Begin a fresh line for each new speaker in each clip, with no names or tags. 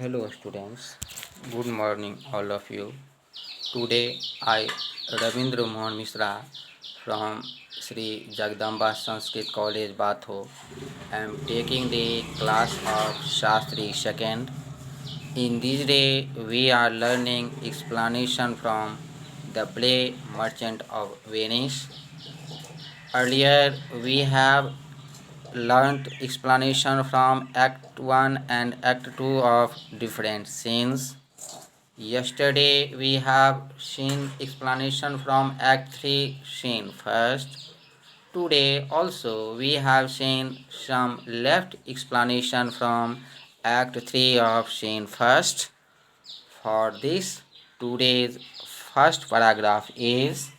Hello students, good morning all of you. Today I Ravindra Mohan Mishra from Sri Jagdamba Sanskrit College Batho am taking the class of Shastri second. In this day we are learning explanation from the play Merchant of Venice. Earlier we have learnt explanation from Act 1 and Act 2 of different scenes. Yesterday we have seen explanation from Act 3 scene first. Today also we have seen some left explanation from Act 3 of scene first. For this, today's first paragraph is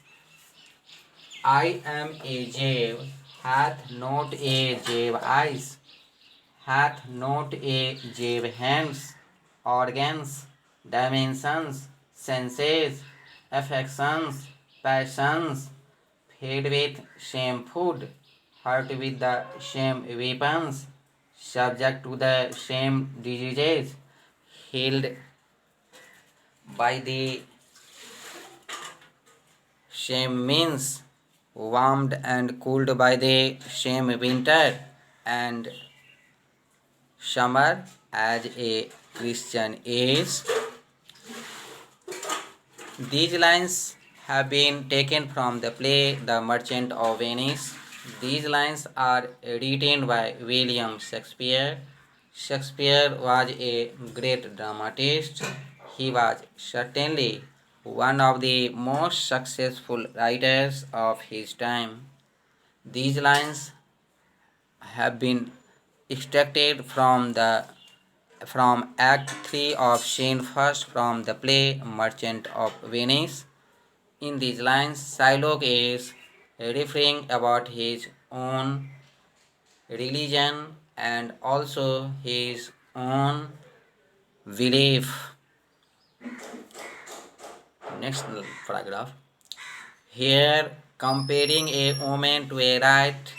I am a jave, hath not a jave eyes, hath not a jave hands, organs, dimensions, senses, affections, passions, fed with same food, hurt with the same weapons, subject to the same diseases, healed by the same means, warmed and cooled by the same winter and summer as a Christian is. These lines have been taken from the play The Merchant of Venice. These lines are written by William Shakespeare. Shakespeare was a great dramatist. He was certainly one of the most successful writers of his time. These lines have been extracted from Act 3 of Scene First from the play Merchant of Venice. In these lines, Shylock is referring about his own religion and also his own belief. Next paragraph. Here, comparing a woman to a rat,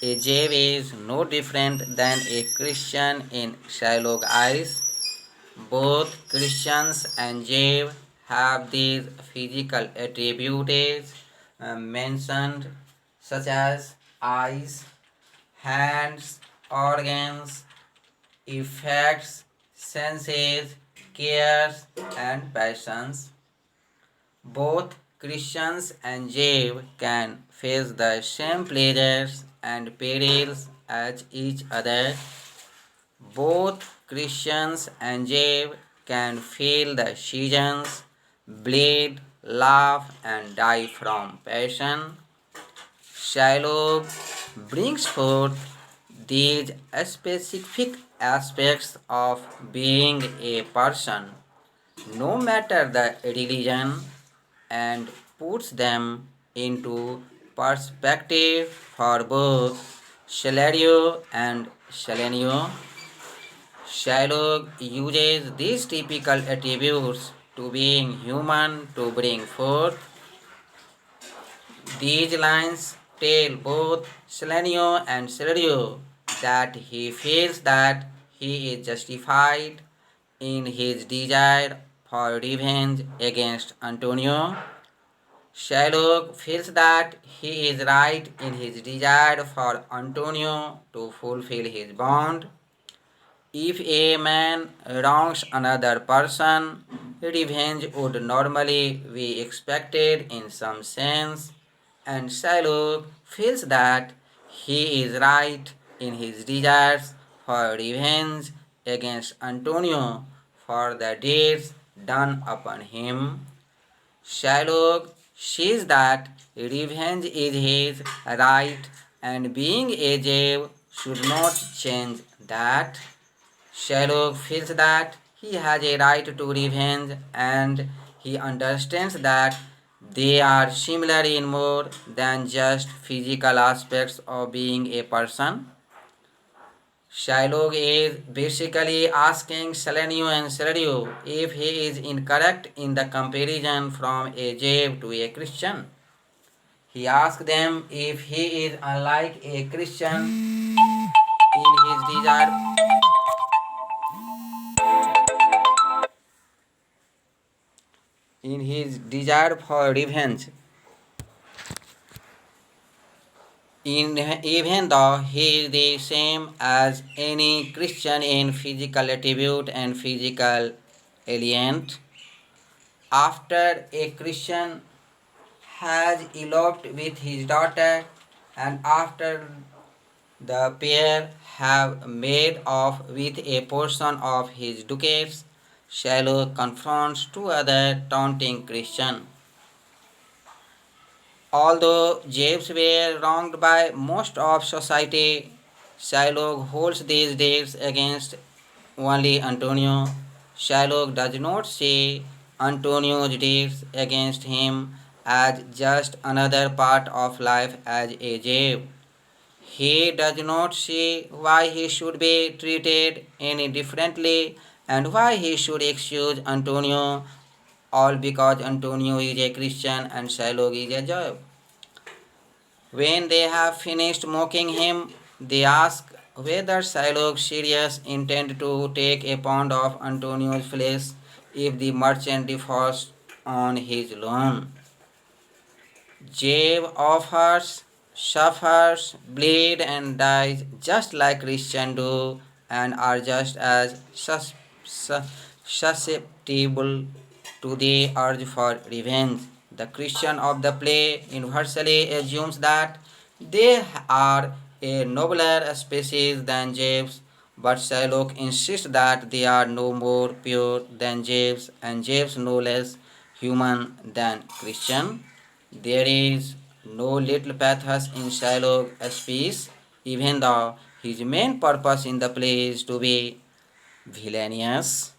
a Jew is no different than a Christian in Shylock's eyes. Both Christians and Jews have these physical attributes mentioned, such as eyes, hands, organs, effects, senses, cares, and passions. Both Christians and Jews can face the same pleasures and perils as each other. Both Christians and Jews can feel the seasons, bleed, laugh, and die from passion. Shylock brings forth these specific aspects of being a person, no matter the religion, and puts them into perspective for both Celerio and Selenio. Shylock uses these typical attributes to being human to bring forth. These lines tell both Selenio and Celerio that he feels that he is justified in his desire for revenge against Antonio. Shylock feels that he is right in his desire for Antonio to fulfill his bond. If a man wrongs another person, revenge would normally be expected in some sense, and Shylock feels that he is right in his desires for revenge against Antonio for the deeds done upon him. Shylock sees that revenge is his right, and being a Jew should not change that. Shylock feels that he has a right to revenge, and he understands that they are similar in more than just physical aspects of being a person. Shylock is basically asking Selenio and Celerio if he is incorrect in the comparison from a Jew to a Christian. He asks them if he is unlike a Christian in his desire in his desire for revenge, even though he is the same as any Christian in physical attribute and physical alien. After a Christian has eloped with his daughter, and after the pair have made off with a portion of his ducats, Shiloh confronts two other taunting Christians. Although Jews were wronged by most of society, Shylock holds these deeds against only Antonio. Shylock does not see Antonio's deeds against him as just another part of life as a Jew. He does not see why he should be treated any differently and why he should excuse Antonio, all because Antonio is a Christian and Shylock is a Jew. When they have finished mocking him, they ask whether Shylock serious intend to take a pound of Antonio's flesh if the merchant defaults on his loan. Jave offers, suffers, bleed and dies just like Christians do and are just as susceptible to the urge for revenge. The Christian of the play universally assumes that they are a nobler species than Jews, but Shylock insists that they are no more pure than Jews and Jews no less human than Christian. There is no little pathos in Shylock's speech, even though his main purpose in the play is to be villainous.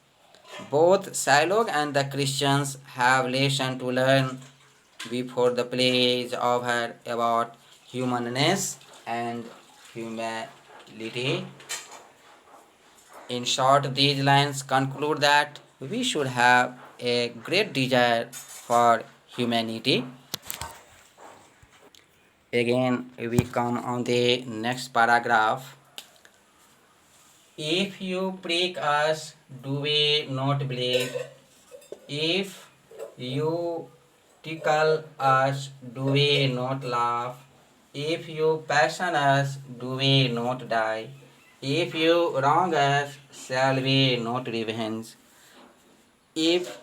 Both Shylock and the Christians have lesson to learn before the play is over about humanness and humility. In short, these lines conclude that we should have a great desire for humanity. Again, we come on the next paragraph. If you prick us, do we not bleed? If you tickle us, do we not laugh? If you passion us, do we not die? If you wrong us, shall we not revenge? If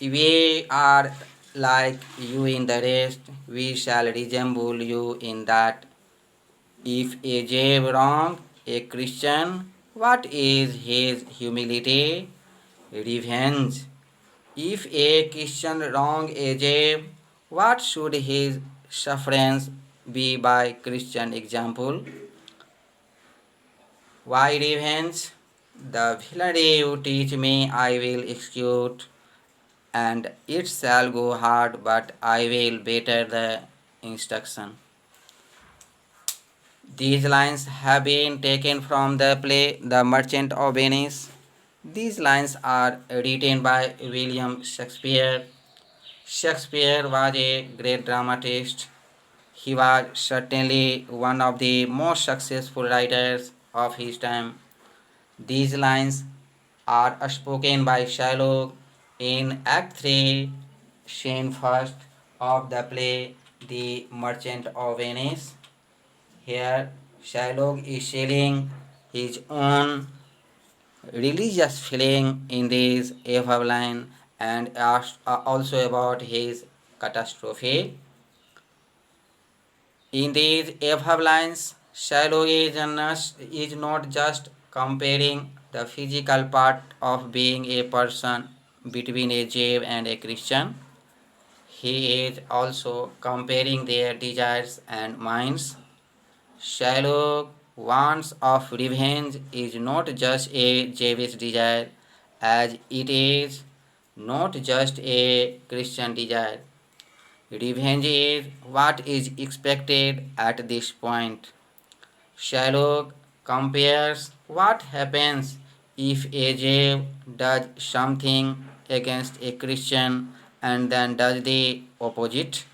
we are like you in the rest, we shall resemble you in that. If a Jew wrong a Christian, what is his humility? Revenge. If a Christian wrong a Jew, what should his sufferance be by Christian example? Why revenge? The villainy you teach me I will execute, and it shall go hard, but I will better the instruction. These lines have been taken from the play The Merchant of Venice. These lines are written by William Shakespeare. Shakespeare was a great dramatist. He was certainly one of the most successful writers of his time. These lines are spoken by Shylock in Act 3, scene first of the play The Merchant of Venice. Here, Shylock is sharing his own religious feeling in this above line and also about his catastrophe. In these above lines, Shylock is not just comparing the physical part of being a person between a Jew and a Christian. He is also comparing their desires and minds. Shylock wants of revenge is not just a Jewish desire, as it is not just a Christian desire. Revenge is what is expected at this point. Shylock compares what happens if a Jew does something against a Christian and then does the opposite.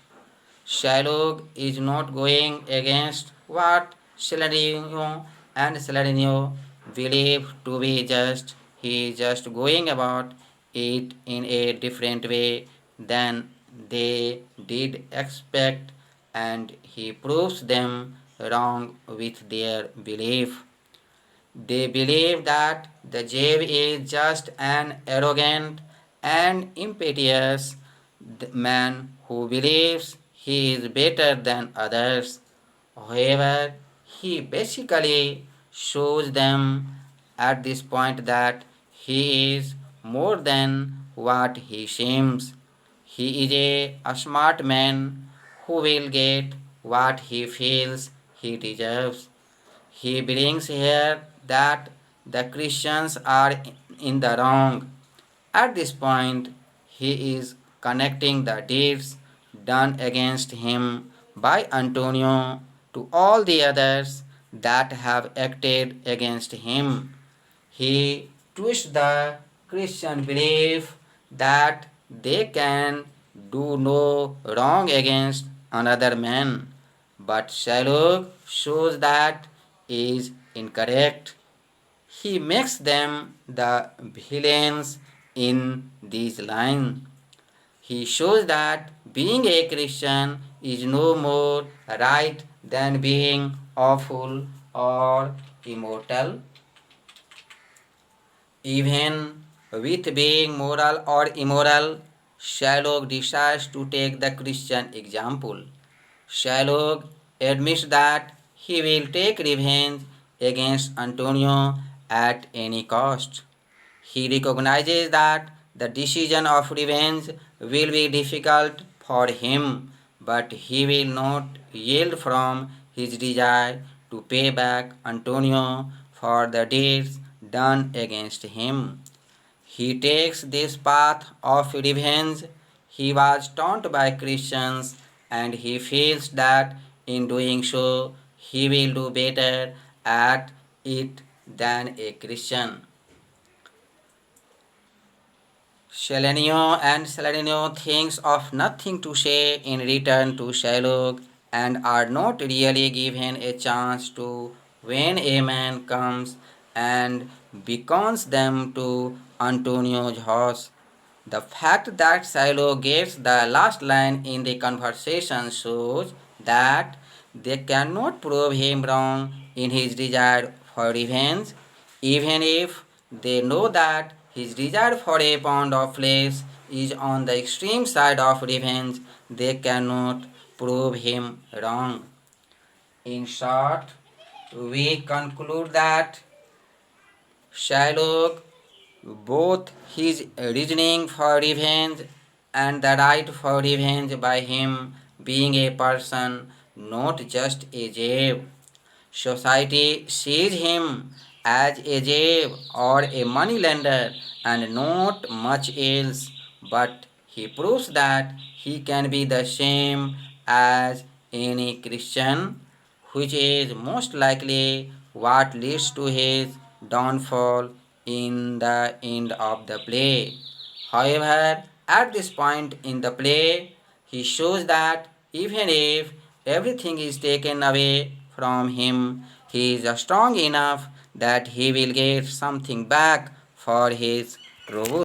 Shylock is not going against what Saladino and Saladino believe to be just. He is just going about it in a different way than they did expect, and he proves them wrong with their belief. They believe that the Jew is just an arrogant and impetuous man who believes he is better than others. However, he basically shows them at this point that he is more than what he seems. He is a smart man who will get what he feels he deserves. He brings here that the Christians are in the wrong. At this point, he is connecting the deeds done against him by Antonio to all the others that have acted against him. He twists the Christian belief that they can do no wrong against another man, but Shylock shows that is incorrect. He makes them the villains in these lines. He shows that being a Christian is no more right than being awful or immortal. Even with being moral or immoral, Shylock decides to take the Christian example. Shylock admits that he will take revenge against Antonio at any cost. He recognizes that the decision of revenge will be difficult for him, but he will not yield from his desire to pay back Antonio for the deeds done against him. He takes this path of revenge. He was taunt by Christians, and he feels that in doing so he will do better at it than a Christian. Saladino thinks of nothing to say in return to Shylock and are not really given a chance to when a man comes and beckons them to Antonio's house. The fact that Shylock gets the last line in the conversation shows that they cannot prove him wrong in his desire for revenge, even if they know that his desire for a pound of flesh is on the extreme side of revenge. They cannot prove him wrong. In short, we conclude that Shylock, both his reasoning for revenge and the right for revenge by him being a person, not just a Jew. Society sees him as a Jew or a moneylender and not much else, but he proves that he can be the same as any Christian, which is most likely what leads to his downfall in the end of the play. However, at this point in the play, he shows that even if everything is taken away from him, he is strong enough that he will get something back for his trouble.